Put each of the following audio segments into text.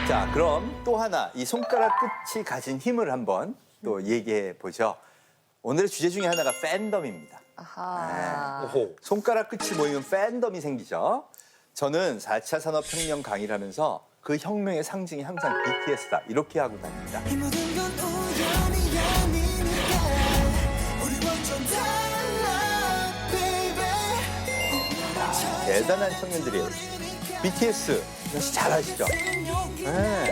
자, 그럼 또 하나 이 손가락 끝이 가진 힘을 한번 또 얘기해 보죠. 오늘의 주제 중에 하나가 팬덤입니다. 아하. 손가락 끝이 모이면 팬덤이 생기죠. 저는 4차 산업혁명 강의를 하면서 그 혁명의 상징이 항상 BTS다 이렇게 하고 다닙니다. 이 모든 건 우연이 아니니까 우리 완전 달라 baby. 대단한 청년들이에요. BTS 역시 잘 아시죠? 네.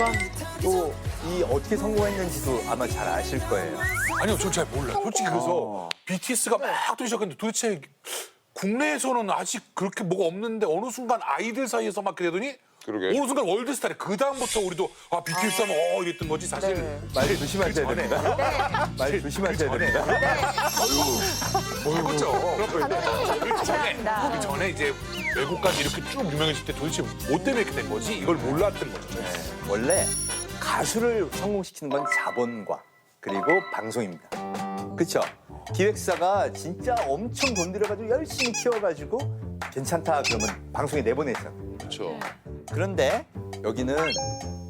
또 이 어떻게 성공했는지도 아마 잘 아실 거예요. 아니요, 전 잘 몰라요. 솔직히 그래서 BTS가 막 뜨기 시작했는데 도대체 국내에서는 아직 그렇게 뭐가 없는데 어느 순간 아이들 사이에서 막 그러더니 그러게. 어느 순간 월드스타래. 그 다음부터 우리도 BTS 하면 이랬던 거지 사실. 네. 말 조심하셔야 전에. 됩니다. 말 조심하셔야 됩니다. 그렇죠. 하셔야 전에 합니다. 그 전에 이제 외국까지 이렇게 쭉 유명해질 때 도대체 뭐 때문에 이렇게 된 거지? 이걸 몰랐던 거죠. 네, 원래 가수를 성공시키는 건 자본과 그리고 방송입니다. 그렇죠? 기획사가 진짜 엄청 돈 들여가지고 열심히 키워가지고 괜찮다 그러면 방송에 내보내죠. 그렇죠. 그런데 여기는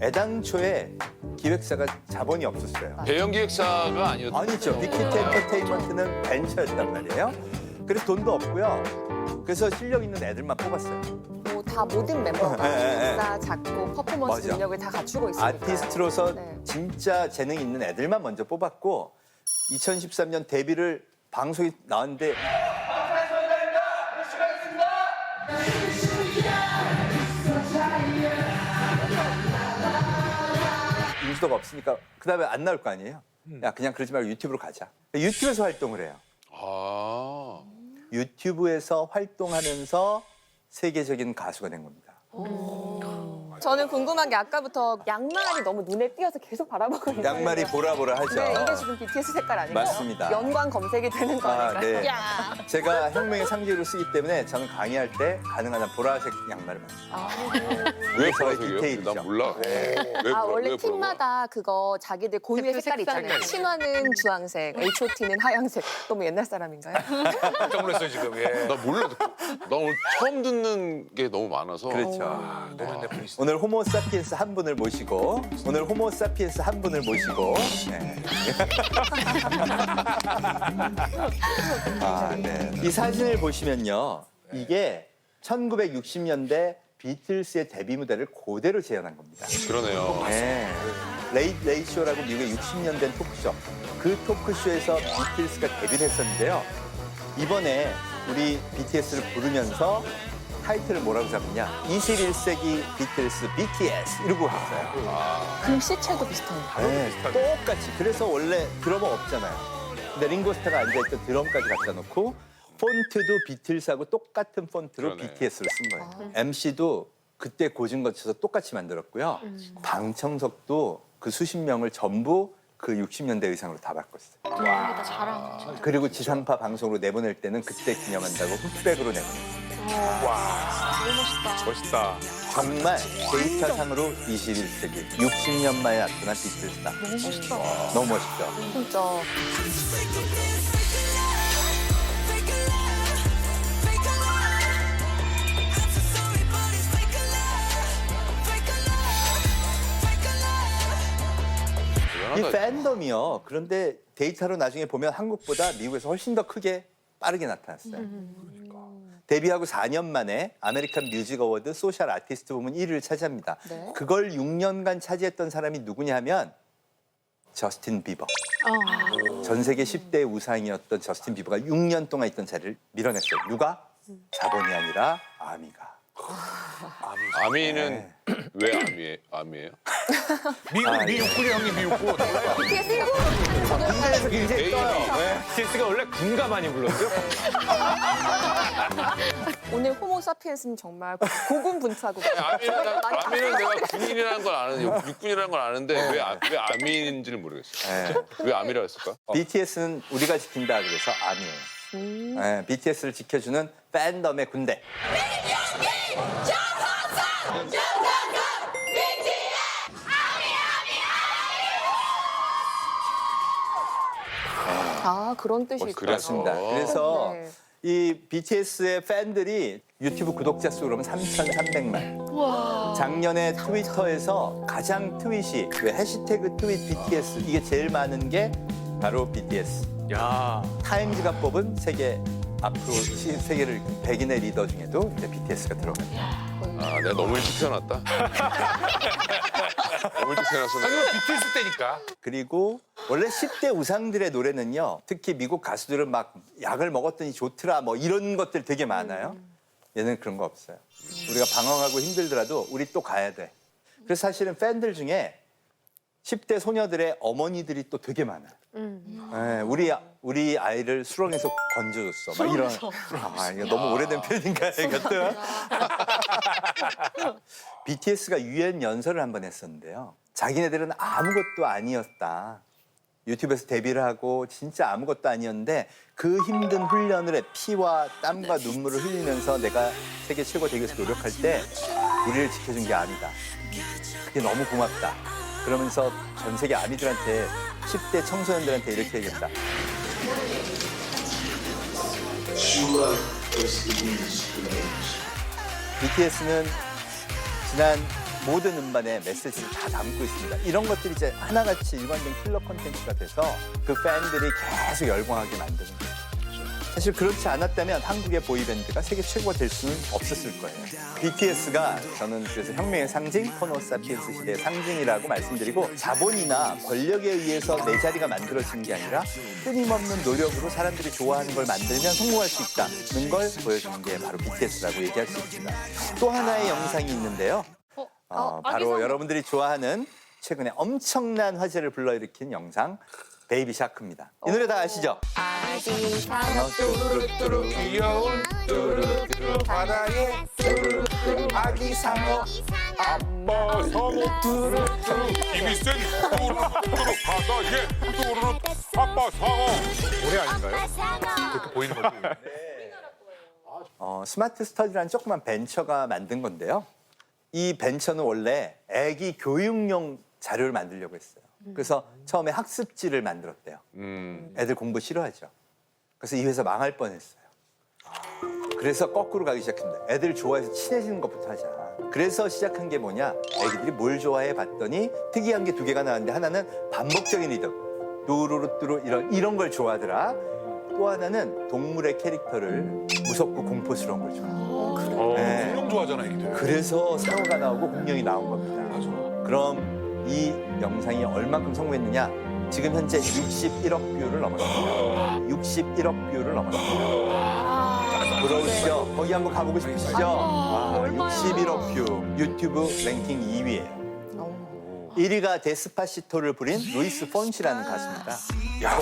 애당초에 기획사가 자본이 없었어요. 대형 기획사가 아니었죠. 아니죠. 빅히트 엔터테인먼트는 벤처였단 말이에요. 그래서 돈도 없고요. 그래서 실력 있는 애들만 뽑았어요. 다 모든 멤버가 네. 기사, 작곡, 퍼포먼스 맞아. 능력을 다 갖추고 있으니까. 아티스트로서 네. 진짜 재능 있는 애들만 먼저 뽑았고 2013년 데뷔를 방송에 나왔는데 인지도가 없으니까 그다음에 안 나올 거 아니에요. 야 그냥 그러지 말고 유튜브로 가자. 유튜브에서 활동을 해요. 아. 유튜브에서 활동하면서 세계적인 가수가 된 겁니다. 저는 궁금한 게 아까부터 양말이 너무 눈에 띄어서 계속 바라보고 있는데. 양말이 보라보라 하죠. 네, 이게 지금 BTS 색깔 아니에요? 맞습니다. 연관 검색이 되는 거니까. 네. 야. 제가 혁명의 상징으로 쓰기 때문에 저는 강의할 때 가능한 한 보라색 양말을 만들어요. 왜 저의 보라색이에요? 디테일이죠. 난 몰라. 왜 원래 왜 팀마다 그거 자기들 고유의 대표 색깔이 있잖아요. 색깔이 신화는 주황색, H.O.T는 하얀색. 너무 옛날 사람인가요? 깜짝 놀랐어요 지금. 예. 나 몰라. 나 오늘 처음 듣는 게 너무 많아서. 그렇죠. 너무 옛날 분이시죠. 오늘 호모사피엔스 한 분을 모시고 네. 네. 이 사진을 보시면요. 이게 1960년대 비틀스의 데뷔 무대를 그대로 재현한 겁니다. 그러네요. 네. 레이트 쇼라고 미국의 60년 된 토크쇼. 그 토크쇼에서 비틀스가 데뷔를 했었는데요. 이번에 우리 BTS를 부르면서 타이틀을 뭐라고 잡았냐? 21세기 비틀스 BTS 이러고 했어요. 글씨체도 비슷한데. 네, 똑같이. 그래서 원래 드러머 없잖아요. 근데 링고스타가 앉아있던 드럼까지 갖다 놓고 폰트도 비틀스하고 똑같은 폰트로 그러네. BTS를 쓴 거예요. MC도 그때 고증 거쳐서 똑같이 만들었고요. 방청석도 그 수십 명을 전부 그 60년대 의상으로 다 바꿨어요. 다 잘하네. 그리고 지상파 방송으로 내보낼 때는 그때 기념한다고 흑백으로 내보냈어요. 멋있다. 정말 데이터상으로 21세기 60년 만에 나타난 비틀스다. 너무 멋있다. 너무 멋있죠? 진짜. 이 팬덤이요. 그런데 데이터로 나중에 보면 한국보다 미국에서 훨씬 더 크게 빠르게 나타났어요. 데뷔하고 4년 만에 아메리칸 뮤직 어워드 소셜 아티스트 부문 1위를 차지합니다. 네. 그걸 6년간 차지했던 사람이 누구냐 하면 저스틴 비버. 전 세계 10대 우상이었던 저스틴 비버가 6년 동안 있던 자리를 밀어냈어요. 누가? 자본이 아니라 아미가. 아미는 왜 아미예요? 미육군이 형님 미육군. BTS 군대에서 굉장히 떠요. BTS가 원래 군가 많이 불렀어요? 오늘 호모사피엔스는 정말 고군분투하고 아미는 내가 군인이라는 걸 아는데 육군이라는 걸 아는데 왜 아미인지를 모르겠어요. 왜 아미라고 했을까? BTS는 우리가 지킨다 그래서 아미예요. 네, BTS를 지켜주는 팬덤의 군대. 아 그런 뜻이 있구나. 그렇습니다. 그래서 네. 이 BTS의 팬들이 유튜브 구독자 수 그러면 3,300만. 작년에 트위터에서 가장 트윗이 왜 해시태그 트윗 BTS 이게 제일 많은 게 바로 BTS. 야. 타임즈가 뽑은 세계 앞으로 세계를 100인의 리더 중에도 이제 BTS가 들어가요. 아, 내가 너무 일찍 태어났다. 너무 일찍 태어났어. 하지만 BTS 때니까. 그리고 원래 10대 우상들의 노래는요. 특히 미국 가수들은 막 약을 먹었더니 좋더라 뭐 이런 것들 되게 많아요. 얘는 그런 거 없어요. 우리가 방황하고 힘들더라도 우리 또 가야 돼. 그래서 사실은 팬들 중에 10대 소녀들의 어머니들이 또 되게 많아요. 네, 우리 아이를 수렁에서 건져줬어. 막 이런. 아, 이거 너무 오래된 표현인가요, 이것도? BTS가 유엔 연설을 한번 했었는데요. 자기네들은 아무것도 아니었다. 유튜브에서 데뷔를 하고 진짜 아무것도 아니었는데 그 힘든 훈련을 피와 땀과 눈물을 흘리면서 내가 세계 최고 되기 위해서 노력할 때 우리를 지켜준 게 아니다. 그게 너무 고맙다. 그러면서 전 세계 아미들한테 10대 청소년들한테 이렇게 얘기했다. BTS는 지난 모든 음반에 메시지를 다 담고 있습니다. 이런 것들이 이제 하나같이 일관된 킬러 콘텐츠가 돼서 그 팬들이 계속 열광하게 만드는 거예요. 사실 그렇지 않았다면 한국의 보이밴드가 세계 최고가 될 수는 없었을 거예요. BTS가 저는 그래서 혁명의 상징, 호모사피엔스 시대의 상징이라고 말씀드리고 자본이나 권력에 의해서 내 자리가 만들어지는 게 아니라 끊임없는 노력으로 사람들이 좋아하는 걸 만들면 성공할 수 있다는 걸 보여주는 게 바로 BTS라고 얘기할 수 있습니다. 또 하나의 영상이 있는데요. 바로 여러분들이 좋아하는 최근에 엄청난 화제를 불러일으킨 영상 베이비 샤크입니다. 이 노래 다 아시죠? 아기상어 뚜루뚜루 귀여운 뚜루뚜루 바다에 뚜루뚜루 아기 상어 아빠 상어 뚜루뚜루 힘이 센 뚜루뚜루 바다에 뚜루루 아빠 상어 노래 아닌가요? 그렇게 보이는 거죠. 스마트 스터디라는 조그만 벤처가 만든 건데요. 이 벤처는 원래 애기 교육용 자료를 만들려고 했어요. 그래서 처음에 학습지를 만들었대요. 애들 공부 싫어하죠. 그래서 이 회사 망할 뻔했어요. 그래서 거꾸로 가기 시작합니다. 애들 좋아해서 친해지는 것부터 하자. 그래서 시작한 게 뭐냐? 애기들이 뭘 좋아해 봤더니 특이한 게 2개가 나왔는데 하나는 반복적인 리듬, 뚜루루뚜루 이런 걸 좋아하더라. 또 하나는 동물의 캐릭터를 무섭고 공포스러운 걸 좋아해요. 네. 공룡 좋아하잖아 애기들. 그래서 상어가 나오고 공룡이 나온 겁니다. 맞아. 그럼 이 영상이 얼만큼 성공했느냐? 지금 현재 61억 뷰를 넘었습니다. 61억 뷰를 넘었습니다. 부러우시죠? 거기 한번 가보고 싶으시죠? 와, 61억 뷰. 유튜브 랭킹 2위예요. 1위가 데스파시토를 부린 루이스 폰시라는 가수입니다. 야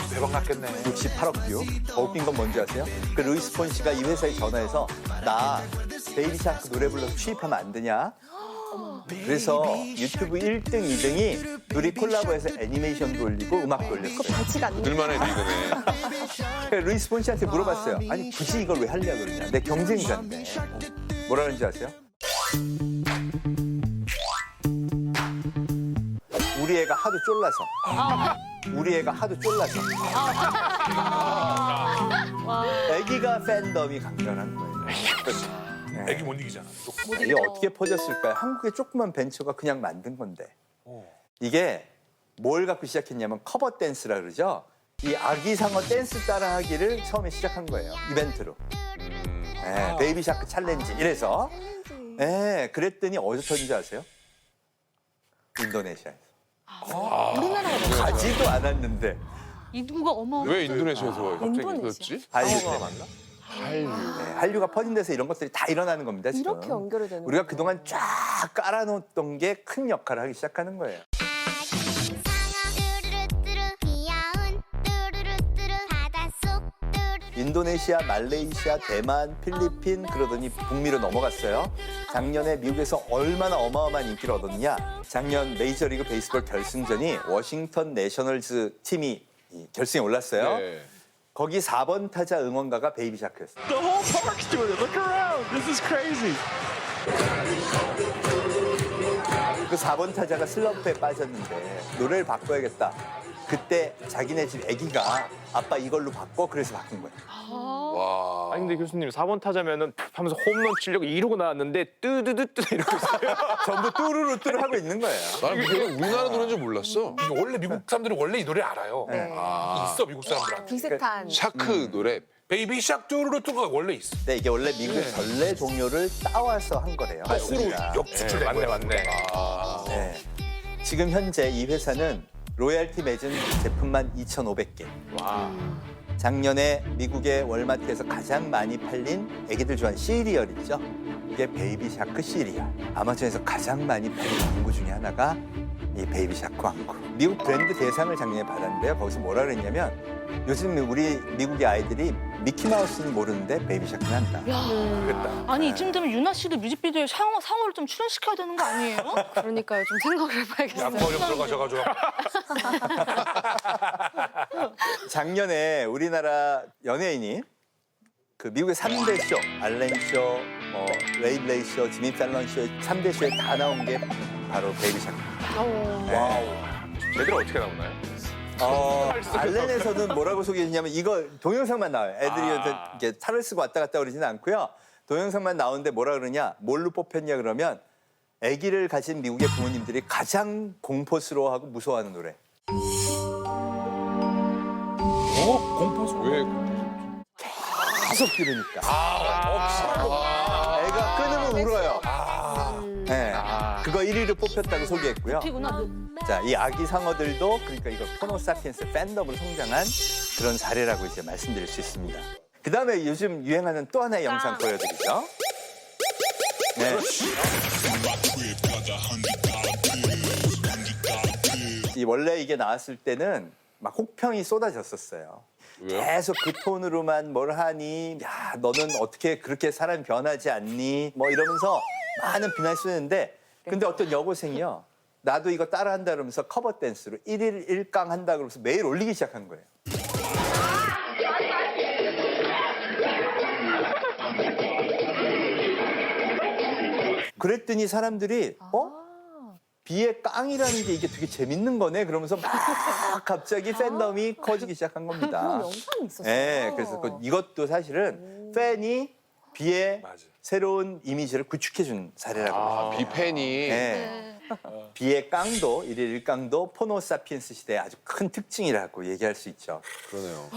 대박 났겠네. 68억 뷰. 더 웃긴 건 뭔지 아세요? 그 루이스 폰시가 이 회사에 전화해서 나 베이비 샤크 노래 불러서 취입하면 안 되냐? 그래서 유튜브 1등, 2등이 둘이 콜라보해서 애니메이션도 올리고 음악도 올렸어요. 반치가 안 돼. 들만의 리그네. 루이스 폰시한테 물어봤어요. 아니 굳이 이걸 왜 하려고 그러냐. 내 경쟁자인데. 뭐라 그런지 아세요? 우리 애가 하도 쫄라서. 우리 애가 하도 쫄라서. 애기가 팬덤이 강렬한 거예요. 애기 못 이기잖아. 이게 어떻게 퍼졌을까요? 한국의 조그만 벤처가 그냥 만든 건데. 이게 뭘 갖고 시작했냐면 커버 댄스라 그러죠. 이 아기 상어 댄스 따라하기를 처음에 시작한 거예요. 이벤트로. 네, 베이비 샤크 챌린지 이래서. 네, 그랬더니 어디서 터진지 아세요? 인도네시아에서. 가지도 않았는데 이두가 어마어마. 왜 인도네시아에서 갑자기 인도네시아? 터졌지? 한류 때문에. 한류. 네, 한류가 퍼진 데서 이런 것들이 다 일어나는 겁니다. 지금. 이렇게 연결이 되는 우리가 그동안 쫙 깔아놓았던 게 큰 역할을 하기 시작하는 거예요. 인도네시아, 말레이시아, 대만, 필리핀 그러더니 북미로 넘어갔어요. 작년에 미국에서 얼마나 어마어마한 인기를 얻었냐. 작년 메이저리그 베이스볼 결승전이 워싱턴 내셔널즈 팀이 결승에 올랐어요. 네. 거기 4번 타자 응원가가 베이비 샤크였어요. The whole park's doing it. Look around. This is crazy. 그 4번 타자가 슬럼프에 빠졌는데 노래를 바꿔야겠다. 그때 자기네 집 아기가 아빠 이걸로 바꿔 그래서 바꾼 거예요. 와. 아니 근데 교수님 4번 타자면은 하면서 홈런 치려고 이러고 나왔는데 뜨드드뜨 이러고 있어요. 전부 뚜루루뚜루 하고 있는 거예요. 나는 그게 우리나라 노래인 줄 몰랐어. 이게 원래 미국 사람들은 원래 이 노래 알아요. 네. 아. 있어 미국 사람들한테. 비슷한. 샤크 노래. 베이비 샥 뚜루루뚜가 원래 있어. 근데 이게 원래 미국의 전래 종료를 따와서 한 거래요. 거꾸로 우리가. 역수출된 맞네 거예요. 맞네. 아. 네. 지금 현재 이 회사는 로열티 맺은 제품만 2,500개. 와. 작년에 미국의 월마트에서 가장 많이 팔린 애기들 좋아하는 시리얼 있죠? 이게 베이비 샤크 시리얼. 아마존에서 가장 많이 팔린 광고 중에 하나가 이 베이비 샤크 광고. 미국 브랜드 대상을 작년에 받았는데요. 거기서 뭐라 그랬냐면 요즘 우리 미국의 아이들이 미키마우스는 모르는데 베이비 샤크는 한다. 그랬다. 아니 이쯤 되면 유나 씨도 뮤직비디오에 상어를 좀 출연시켜야 되는 거 아니에요? 그러니까요. 좀 생각을 해봐야겠어요. 양모 좀 들어가셔가지고. 작년에 우리나라 연예인이 그 미국의 3대 쇼, 알렌 쇼, 레이 쇼, 지미 팰런 쇼 3대 쇼에 다 나온 게 바로 베이비 샤크. 와우. 제대로 어떻게 나오나요? 알렌에서는 뭐라고 소개했냐면 이거 동영상만 나와요. 애들이 아. 이렇게 탈을 쓰고 왔다 갔다 그러지는 않고요. 동영상만 나오는데 뭐라 그러냐, 뭘로 뽑혔냐 그러면 아기를 가진 미국의 부모님들이 가장 공포스러워하고 무서워하는 노래. 공포스. 왜? 계속 들으니까. 애가 끊으면 울어요. 네. 그거 1위로 뽑혔다고 소개했고요. 피구나. 자, 이 아기 상어들도 그러니까 이거 포노사피엔스 팬덤으로 성장한 그런 사례라고 이제 말씀드릴 수 있습니다. 그 다음에 요즘 유행하는 또 하나의 영상 보여드리죠. 네. 이 원래 이게 나왔을 때는 막 혹평이 쏟아졌었어요. 왜요? 계속 그 톤으로만 뭘 하니, 야, 너는 어떻게 그렇게 사람이 변하지 않니? 뭐 이러면서 많은 비난이 쏟았는데, 근데 어떤 여고생이요. 나도 이거 따라한다 그러면서 커버 댄스로 1일 1강 한다 그러면서 매일 올리기 시작한 거예요. 그랬더니 사람들이 비의 깡이라는 게 이게 되게 재밌는 거네 그러면서 막 갑자기 팬덤이 커지기 시작한 겁니다. 그런 영상이 있었어요. 네, 그래서 이것도 사실은 팬이 비의 맞아. 새로운 이미지를 구축해준 사례라고 합니다. 비팬이. 네. 비의 깡도, 일일 1강도 포노사피엔스 시대의 아주 큰 특징이라고 얘기할 수 있죠. 그러네요.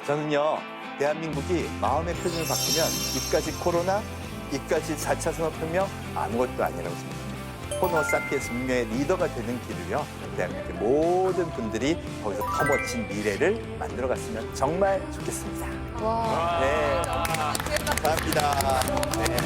저는요, 대한민국이 마음의 표준을 바꾸면 이까지 코로나, 이까지 4차 산업혁명 아무것도 아니라고 생각합니다. 호모사피엔스 문명의 리더가 되는 길을요, 대한민국의 모든 분들이 거기서 더 멋진 미래를 만들어갔으면 정말 좋겠습니다. 와. 네, 감사합니다. 네.